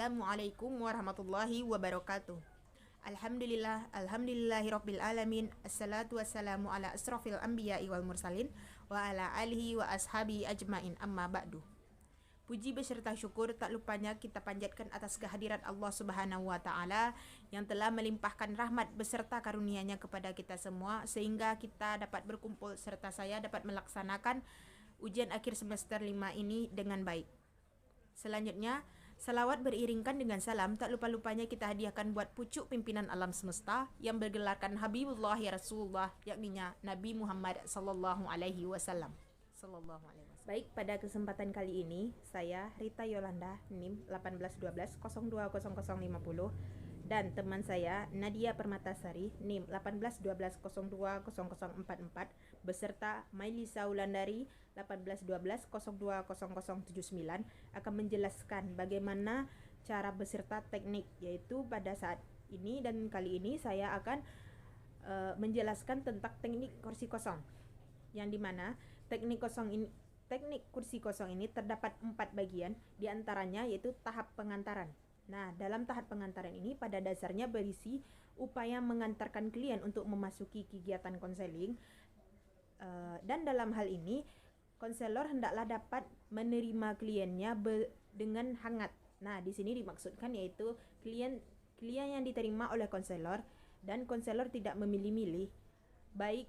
Assalamualaikum warahmatullahi wabarakatuh. Alhamdulillahirabbil alamin. Assalatu wassalamu ala asrofil anbiya'i wal mursalin wa ala alihi wa ashabi ajmain, amma ba'du. Puji beserta syukur tak lupanya kita panjatkan atas kehadiran Allah Subhanahu wa taala yang telah melimpahkan rahmat beserta karunia-Nya kepada kita semua sehingga kita dapat berkumpul serta saya dapat melaksanakan ujian akhir semester 5 ini dengan baik. Selanjutnya, salawat beriringkan dengan salam tak lupa-lupanya kita hadiahkan buat pucuk pimpinan alam semesta yang bergelarkan Habibullah ya Rasulullah, yakninya Nabi Muhammad sallallahu alaihi wasallam. Baik, pada kesempatan kali ini saya Rita Yolanda NIM 1812020050 dan teman saya Nadia Permatasari NIM 1812020044 beserta Mailisa Wulandari 1812020079 akan menjelaskan bagaimana cara beserta teknik, yaitu pada saat ini dan kali ini saya akan menjelaskan tentang teknik kursi kosong, yang dimana teknik kursi kosong ini terdapat 4 bagian, diantaranya yaitu tahap pengantaran. Nah, dalam tahap pengantaran ini pada dasarnya berisi upaya mengantarkan klien untuk memasuki kegiatan konseling, dan dalam hal ini konselor hendaklah dapat menerima kliennya dengan hangat. Nah, di sini dimaksudkan yaitu klien yang diterima oleh konselor dan konselor tidak memilih-milih baik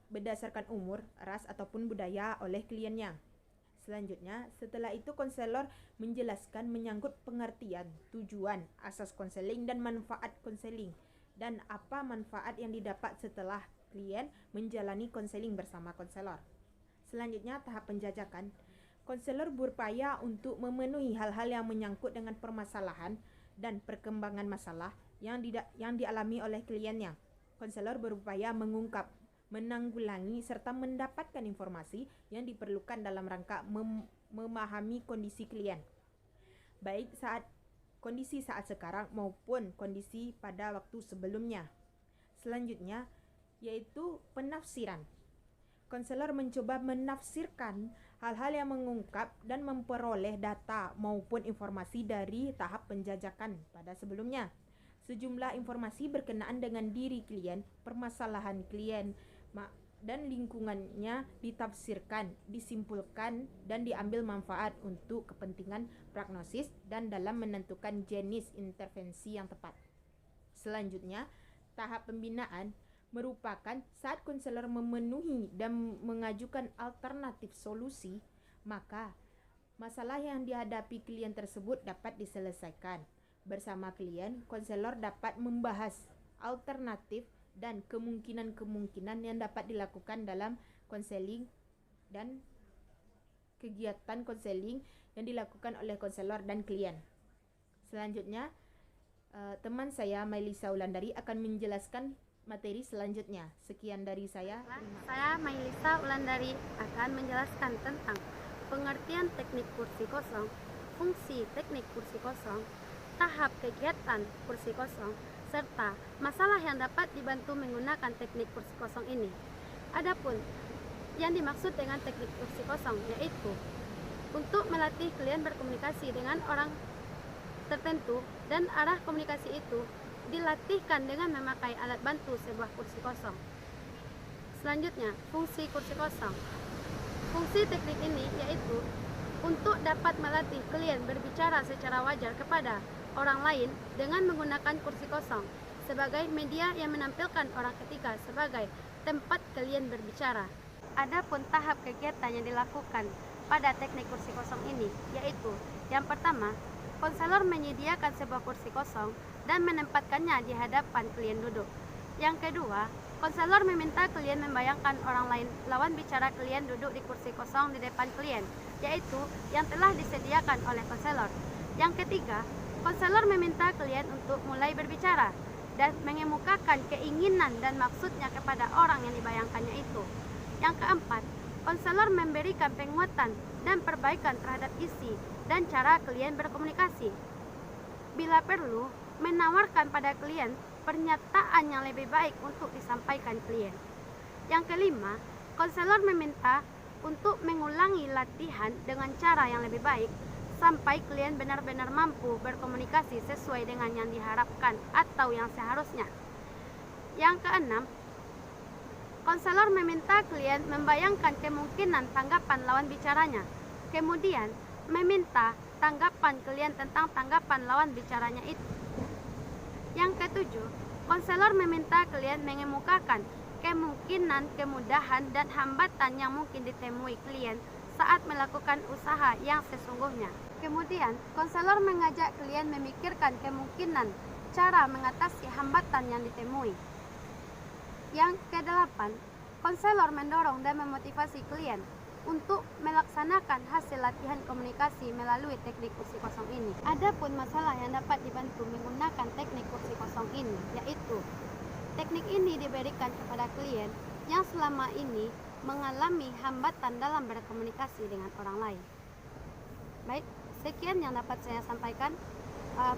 berdasarkan umur, ras ataupun budaya oleh kliennya. Selanjutnya, setelah itu konselor menjelaskan menyangkut pengertian, tujuan, asas konseling dan manfaat konseling dan apa manfaat yang didapat setelah klien menjalani konseling bersama konselor. Selanjutnya, tahap penjajakan. Konselor berupaya untuk memenuhi hal-hal yang menyangkut dengan permasalahan dan perkembangan masalah yang dialami oleh kliennya. Konselor berupaya mengungkap, menanggulangi serta mendapatkan informasi yang diperlukan dalam rangka memahami kondisi klien, baik kondisi saat sekarang maupun kondisi pada waktu sebelumnya. Selanjutnya yaitu penafsiran. Konselor mencoba menafsirkan hal-hal yang mengungkap dan memperoleh data maupun informasi dari tahap penjajakan pada sebelumnya. Sejumlah informasi berkenaan dengan diri klien, permasalahan klien, dan lingkungannya ditafsirkan, disimpulkan, dan diambil manfaat untuk kepentingan prognosis dan dalam menentukan jenis intervensi yang tepat. Selanjutnya, tahap pembinaan merupakan saat konselor memenuhi dan mengajukan alternatif solusi, maka masalah yang dihadapi klien tersebut dapat diselesaikan. Bersama klien, konselor dapat membahas alternatif dan kemungkinan-kemungkinan yang dapat dilakukan dalam konseling dan kegiatan konseling yang dilakukan oleh konselor dan klien. Selanjutnya, teman saya Mailisa Wulandari akan menjelaskan materi selanjutnya. Sekian dari saya. Saya Mailisa Wulandari akan menjelaskan tentang pengertian teknik kursi kosong, fungsi teknik kursi kosong, tahap kegiatan kursi kosong, serta masalah yang dapat dibantu menggunakan teknik kursi kosong ini. Adapun yang dimaksud dengan teknik kursi kosong yaitu untuk melatih klien berkomunikasi dengan orang tertentu dan arah komunikasi itu dilatihkan dengan memakai alat bantu sebuah kursi kosong. Selanjutnya, fungsi kursi kosong. Fungsi teknik ini yaitu untuk dapat melatih klien berbicara secara wajar kepada orang lain dengan menggunakan kursi kosong sebagai media yang menampilkan orang ketiga sebagai tempat klien berbicara. Adapun tahap kegiatan yang dilakukan pada teknik kursi kosong ini yaitu yang pertama, konselor menyediakan sebuah kursi kosong dan menempatkannya di hadapan klien duduk. Yang kedua, konselor meminta klien membayangkan orang lain lawan bicara klien duduk di kursi kosong di depan klien, yaitu yang telah disediakan oleh konselor. Yang ketiga, konselor meminta klien untuk mulai berbicara dan mengemukakan keinginan dan maksudnya kepada orang yang dibayangkannya itu. Yang keempat, konselor memberikan penguatan dan perbaikan terhadap isi dan cara klien berkomunikasi. Bila perlu, menawarkan pada klien pernyataan yang lebih baik untuk disampaikan klien. Yang kelima, konselor meminta untuk mengulangi latihan dengan cara yang lebih baik sampai klien benar-benar mampu berkomunikasi sesuai dengan yang diharapkan atau yang seharusnya. Yang keenam, konselor meminta klien membayangkan kemungkinan tanggapan lawan bicaranya, kemudian meminta tanggapan klien tentang tanggapan lawan bicaranya itu. Yang ketujuh, konselor meminta klien mengemukakan kemungkinan, kemudahan, dan hambatan yang mungkin ditemui klien saat melakukan usaha yang sesungguhnya. Kemudian, konselor mengajak klien memikirkan kemungkinan cara mengatasi hambatan yang ditemui. Yang kedelapan, konselor mendorong dan memotivasi klien untuk melaksanakan hasil latihan komunikasi melalui teknik kursi kosong ini. Adapun masalah yang dapat dibantu menggunakan teknik kursi kosong ini, yaitu teknik ini diberikan kepada klien yang selama ini mengalami hambatan dalam berkomunikasi dengan orang lain. Baik, sekian yang dapat saya sampaikan.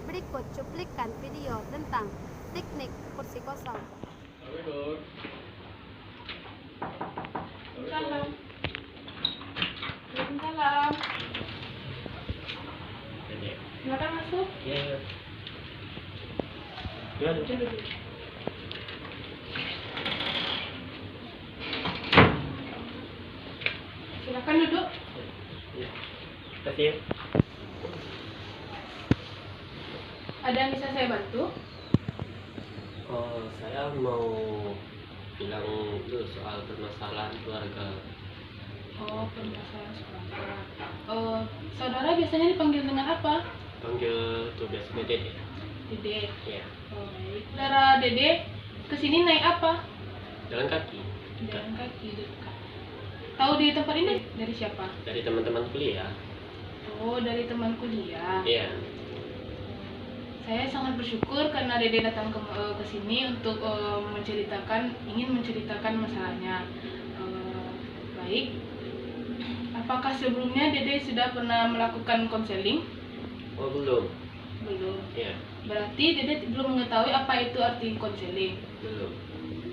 Berikut cuplikan video tentang teknik kursi kosong. Salam. Salam. Silakan masuk. Ya. Duduk. Silakan duduk. Kasih. Ada yang bisa saya bantu? Oh, saya mau bilang itu soal permasalahan keluarga. Oh, permasalahan keluarga. Saudara biasanya dipanggil dengan apa? Panggil tuh biasanya Dede. Dede. Ya, Oh, baik. Saudara Dede kesini naik apa? jalan kaki. Jalan kaki dekat. Tahu di tempat ini dari siapa? Dari teman-teman kuliah. Oh, dari teman kuliah. Iya. Saya sangat bersyukur karena Dede datang ke sini untuk ingin menceritakan masalahnya. Baik. Apakah sebelumnya Dede sudah pernah melakukan konseling? Oh, belum. Belum. Iya, Berarti Dede belum mengetahui apa itu arti konseling. belum.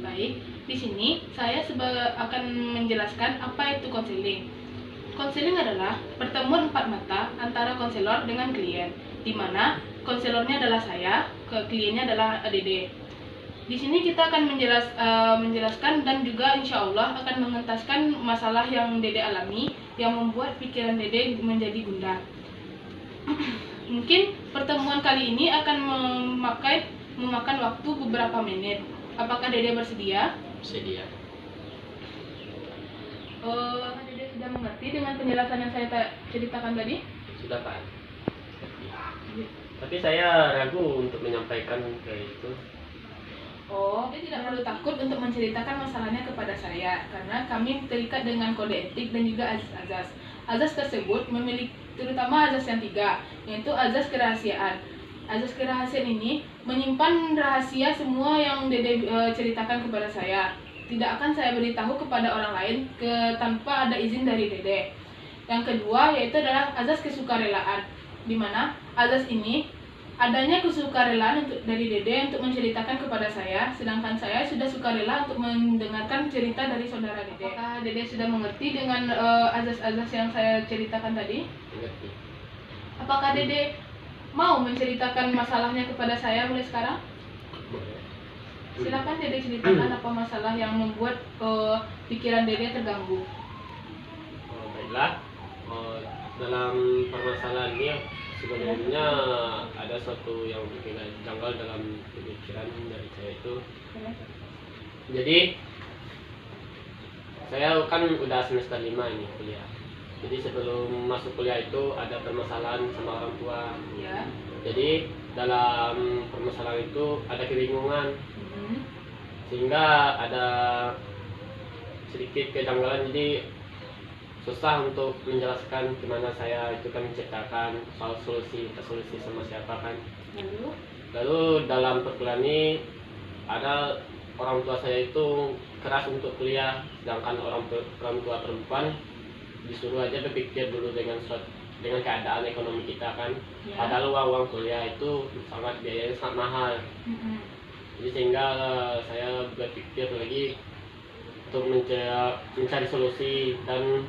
Baik. Di sini saya akan menjelaskan apa itu konseling. Konseling adalah pertemuan empat mata antara konselor dengan klien, di mana konselornya adalah saya, kliennya adalah Dede. Di sini kita akan menjelaskan dan juga insya Allah akan mengentaskan masalah yang Dede alami yang membuat pikiran Dede menjadi gundah. Mungkin pertemuan kali ini akan memakan waktu beberapa menit. Apakah Dede bersedia? Sedia. Dede sudah mengerti dengan penjelasan yang saya ceritakan tadi? Sudah, Pak. Tapi saya ragu untuk menyampaikan kayak itu. Oh, Dede tidak perlu takut untuk menceritakan masalahnya kepada saya, karena kami terikat dengan kode etik dan juga azas. Azas tersebut memiliki terutama azas yang 3, yaitu azas kerahasiaan. Azas kerahasiaan ini menyimpan rahasia semua yang Dede ceritakan kepada saya. Tidak akan saya beritahu kepada orang lain tanpa ada izin dari Dede. Yang kedua yaitu adalah azas kesukarelaan, di mana azas ini adanya kesukarelaan dari Dede untuk menceritakan kepada saya, sedangkan saya sudah sukarela untuk mendengarkan cerita dari saudara Dede. Apakah Dede sudah mengerti dengan azas-azas yang saya ceritakan tadi? Mengerti. Apakah Dede mau menceritakan masalahnya kepada saya mulai sekarang? Silakan Dede ceritakan apa masalah yang membuat pikiran Dede terganggu. Oh, baiklah. Dalam permasalahan ini sebenarnya ada suatu yang bikin janggal dalam pemikiran dari saya itu. Jadi saya kan udah semester 5 ini kuliah. Jadi sebelum masuk kuliah itu ada permasalahan sama orang tua. Ya. Jadi dalam permasalahan itu ada kebingungan, sehingga ada sedikit kejanggalan. Jadi susah untuk menjelaskan gimana saya itu kan menceritakan soal solusi sama siapa kan. Lalu dalam perkuliahan ini ada orang tua saya itu keras untuk kuliah, sedangkan orang tua perempuan disuruh aja berpikir dulu dengan keadaan ekonomi kita kan. Ya. Padahal uang kuliah itu biayanya sangat mahal. Jadi sehingga saya berpikir lagi untuk mencari solusi dan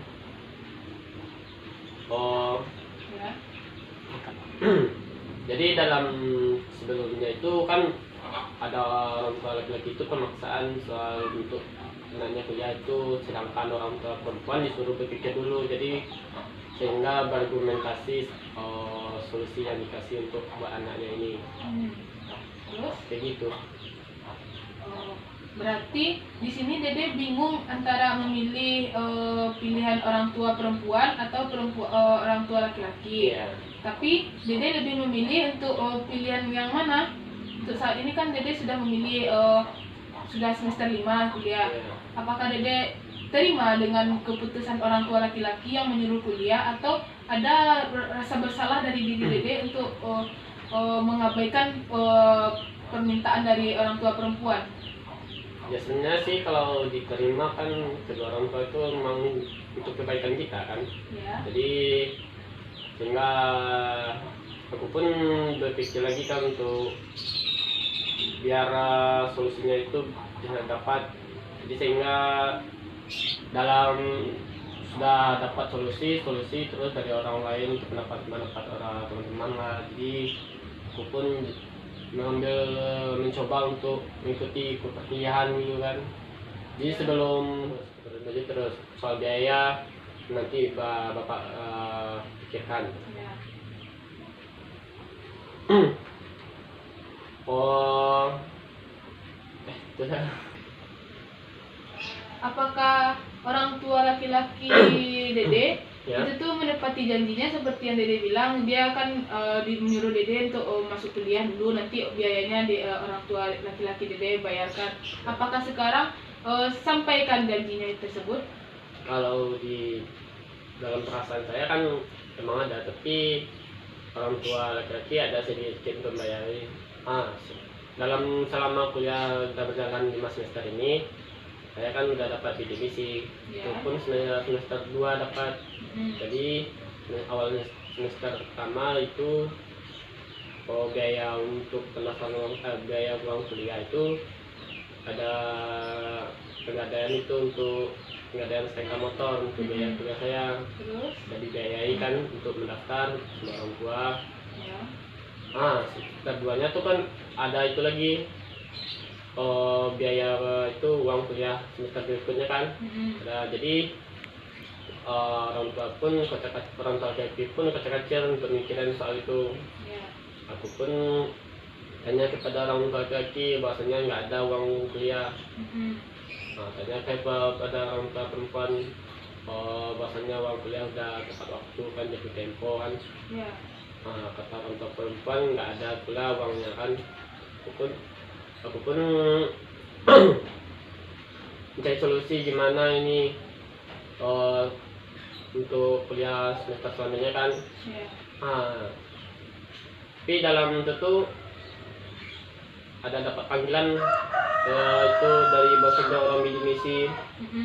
Ya. Jadi dalam sebelumnya itu kan ada orang tua laki-laki itu pemaksaan soal untuk anaknya kuliah itu, sedangkan orang tua perempuan disuruh berpikir dulu, jadi sehingga berargumentasi solusi yang dikasih untuk buat anaknya ini. Terus Kayak gitu. berarti di sini Dede bingung antara memilih pilihan orang tua perempuan atau orang tua laki-laki. Iya. Tapi Dede lebih memilih untuk pilihan yang mana? Untuk saat ini kan Dede sudah memilih sudah semester 5 kuliah. Iya. Apakah Dede terima dengan keputusan orang tua laki-laki yang menyuruh kuliah, atau ada rasa bersalah dari diri Dede untuk mengabaikan permintaan dari orang tua perempuan? Ya sebenarnya sih kalau diterima kan kedua orang tua itu memang untuk kebaikan kita kan. Ya. Jadi sehingga aku pun berpikir lagi kan untuk biar solusinya itu bisa dapat. Jadi sehingga dalam sudah dapat solusi terus dari orang lain untuk pendapat orang teman-teman lah. Jadi aku pun mencoba untuk mengikuti perkuliahan gitu kan. Jadi sebelum terus soal biaya nanti bapak pikirkan. Ya. Oh, terus Apakah orang tua laki-laki Dede ya. itu tuh menepati janjinya seperti yang Dede bilang, dia kan menyuruh Dede untuk masuk kuliah dulu, nanti biayanya orang tua laki-laki Dede bayarkan. Apakah sekarang sampaikan janjinya tersebut? Kalau di dalam perasaan saya kan emang ada, tapi orang tua laki-laki ada sedikit membayari. Dalam selama kuliah udah berjalan 5 semester ini, saya kan udah dapat bidik misi. Ya. Itu pun semester 2 dapat. Jadi awal semester pertama itu biaya untuk pendaftaran biaya uang kuliah itu ada pegadaian itu untuk pegadaian STNK motor untuk biaya kuliah saya. Terus? Sudah dibiayai kan untuk mendaftar sama orang tua. Ya. Semester 2-nya tuh kan ada itu lagi biaya itu uang kuliah semester berikutnya kan. Jadi orang tua pun orang tua laki pun kecil-kecil untuk mikirin soal itu. Ya. Aku pun tanya kepada orang tua laki bahwasanya nggak ada uang kuliah. Tanya kepada orang tua perempuan bahwasanya uang kuliah udah tepat waktu kan, jadi tempo kan. Ya. Kata orang tua perempuan nggak ada pula uangnya kan. Aku pun mencari solusi gimana ini untuk kuliah semester selanjutnya kan. Ya. Tapi dalam tentu ada dapat panggilan itu dari bahasanya orang bidik misi,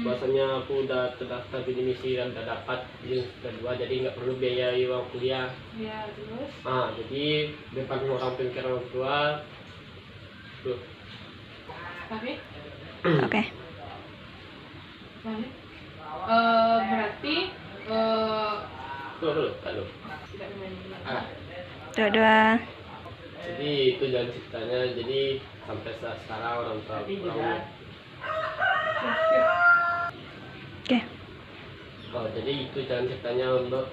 bahasanya aku udah terdaftar bidik misi dan udah dapat di semester 2, jadi nggak perlu biayai uang kuliah. Ya. Terus? Jadi depan orang pemikiran orang tua tuh. Tapi? Oke. Berarti Dulu. tidak memang. Dua-dua. Jadi itu jalan ceritanya. Jadi sampai saat sekarang orang tua kurang. Oke. Jadi itu jalan ceritanya Mbak.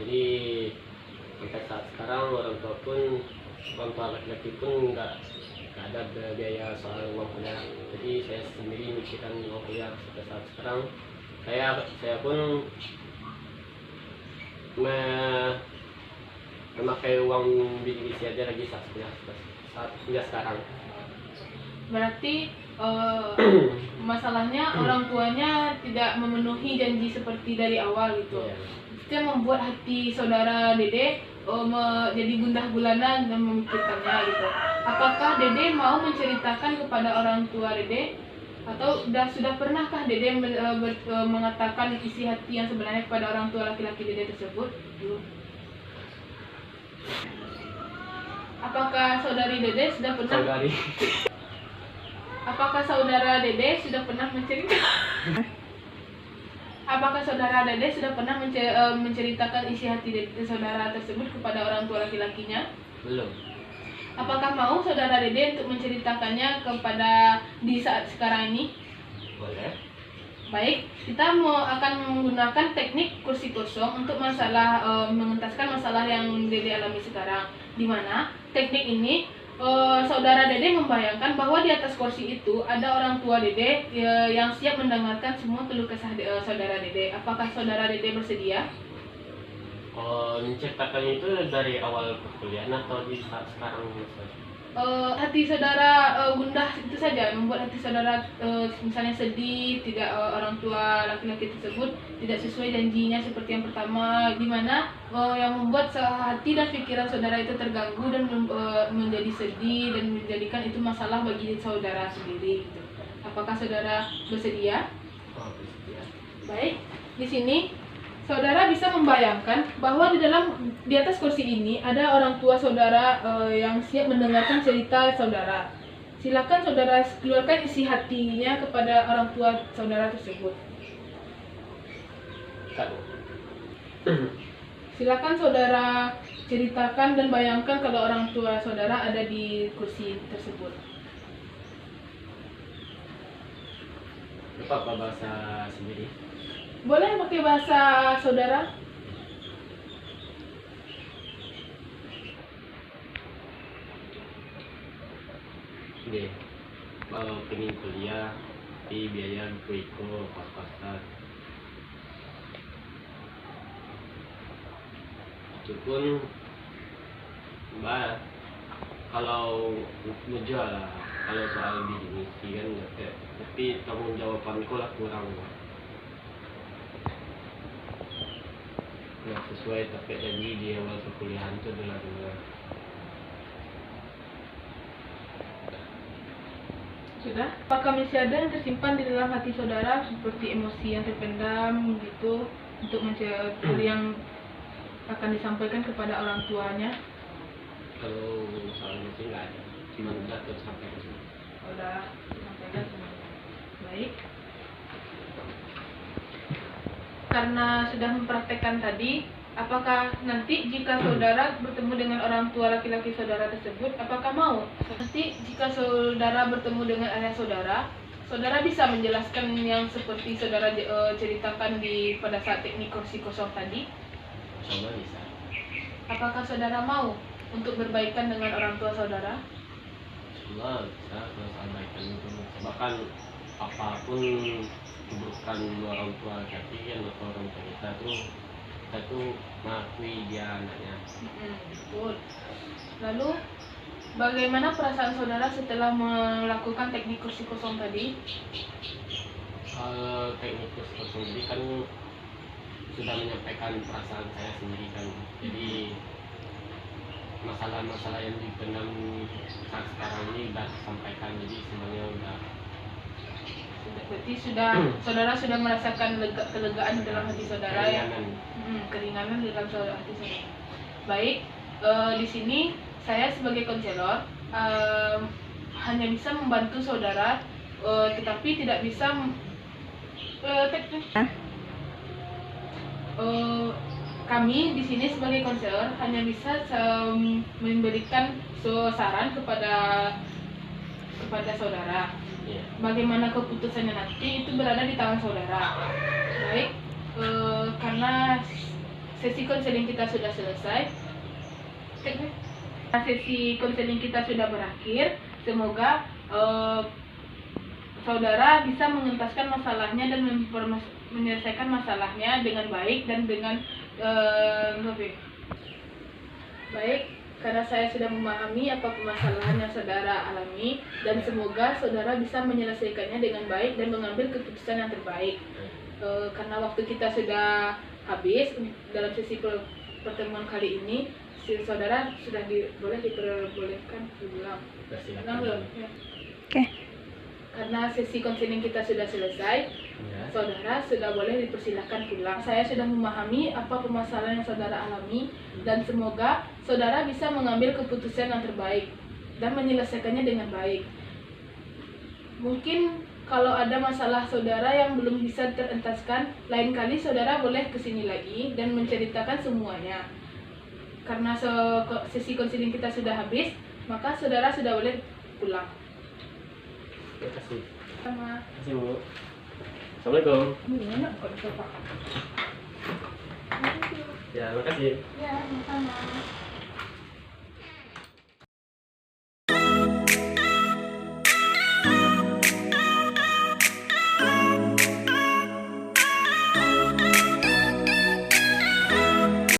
Jadi sampai saat sekarang orang tua laki-laki pun nggak ada biaya soal uang kuliah. Jadi saya sendiri mikirkan uang kuliah sampai saat sekarang. Saya pun memakai uang bidik misi aja lagi saat kuliah sekarang. Berarti masalahnya orang tuanya tidak memenuhi janji seperti dari awal gitu. Iya. Itu yang membuat hati saudara Dede jadi gundah gulana dan memikirkannya gitu. Apakah Dede mau menceritakan kepada orang tua Dede, atau sudah pernahkah Dede mengatakan isi hati yang sebenarnya kepada orang tua laki-laki Dede tersebut? Belum. Apakah saudari Dede sudah pernah? Apakah saudara Dede sudah pernah menceritakan? apakah saudara Dede sudah pernah menceritakan isi hati saudara tersebut kepada orang tua laki-lakinya? Belum. Apakah mau saudara Dede untuk menceritakannya kepada di saat sekarang ini? Boleh. Baik, kita akan menggunakan teknik kursi kosong untuk masalah mengentaskan masalah yang Dede alami sekarang. Di mana teknik ini saudara Dede membayangkan bahwa di atas kursi itu ada orang tua Dede yang siap mendengarkan semua keluh kesah saudara Dede. Apakah saudara Dede bersedia? Menceritakan itu dari awal perkuliahan atau di saat sekarang? Hati saudara gundah itu saja, membuat hati saudara misalnya sedih, tidak orang tua laki-laki tersebut tidak sesuai janjinya seperti yang pertama, di mana yang membuat hati dan pikiran saudara itu terganggu dan menjadi sedih dan menjadikan itu masalah bagi saudara sendiri gitu. Apakah saudara bersedia? Bersedia. Baik, di sini saudara bisa membayangkan bahwa di atas kursi ini ada orang tua saudara yang siap mendengarkan cerita saudara. Silakan saudara keluarkan isi hatinya kepada orang tua saudara tersebut. Silakan saudara ceritakan dan bayangkan kalau orang tua saudara ada di kursi tersebut. Apa bahasa sendiri? Boleh pakai bahasa saudara? Oke. Pengen kuliah, tapi biaya iko pas-pasan. Itu pun mbak, kalau menjual lah, kalau soal bisnis kan nggak, tapi tanggung jawabanku lah kurang. Nggak sesuai tapi janji di awal perkuliahan itu adalah Sudah? Apakah masih ada yang tersimpan di dalam hati saudara seperti emosi yang terpendam gitu untuk hal yang akan disampaikan kepada orang tuanya? Kalau soalnya sih nggak ada, cuma udah tersampaikan semua. Udah disampaikan semuanya. Baik. Karena sudah mempraktekkan tadi, apakah nanti jika saudara bertemu dengan orang tua laki-laki saudara tersebut, apakah mau? Nanti jika saudara bertemu dengan ayah saudara, saudara bisa menjelaskan yang seperti saudara ceritakan pada saat teknik kursi kosong tadi? Coba bisa. Apakah saudara mau untuk berbaikan dengan orang tua saudara? Coba bisa kalau sampaikan itu. Bahkan apapun keburukan orang tua tapi kan orang tua kita tuh mengakui dia anaknya. Betul. Lalu bagaimana perasaan saudara setelah melakukan teknik kursi kosong tadi? Teknik kursi kosong tadi kan sudah menyampaikan perasaan saya sendiri kan. Jadi masalah-masalah yang dipendam saat sekarang ini udah sampaikan, jadi semuanya udah. Berarti saudara sudah merasakan kelegaan di dalam hati saudara ya? Keringanan di dalam hati saudara. Baik, di sini saya sebagai konselor hanya bisa membantu saudara, tetapi tidak bisa kami di sini sebagai konselor hanya bisa memberikan saran kepada saudara. Bagaimana keputusannya nanti itu berada di tangan saudara. Baik, karena sesi konseling kita sudah selesai, sesi konseling kita sudah berakhir. Semoga saudara bisa mengentaskan masalahnya dan menyelesaikan masalahnya dengan baik dan dengan lebih baik. Karena saya sudah memahami apa permasalahan yang saudara alami, dan semoga saudara bisa menyelesaikannya dengan baik dan mengambil keputusan yang terbaik. Karena waktu kita sudah habis dalam sesi pertemuan kali ini, saudara sudah boleh diperbolehkan pulang. Belum? Ya. Oke. Karena sesi konseling kita sudah selesai, saudara sudah boleh dipersilahkan pulang. Saya sudah memahami apa permasalahan yang saudara alami, dan semoga saudara bisa mengambil keputusan yang terbaik dan menyelesaikannya dengan baik. Mungkin kalau ada masalah saudara yang belum bisa terentaskan, lain kali saudara boleh kesini lagi dan menceritakan semuanya. Karena sesi konseling kita sudah habis, maka saudara sudah boleh pulang. Terima kasih. Sama. Terima kasih, Bu. Assalamualaikum. Enak kok dicoba. Ya, terima kasih. Ya, sama-sama.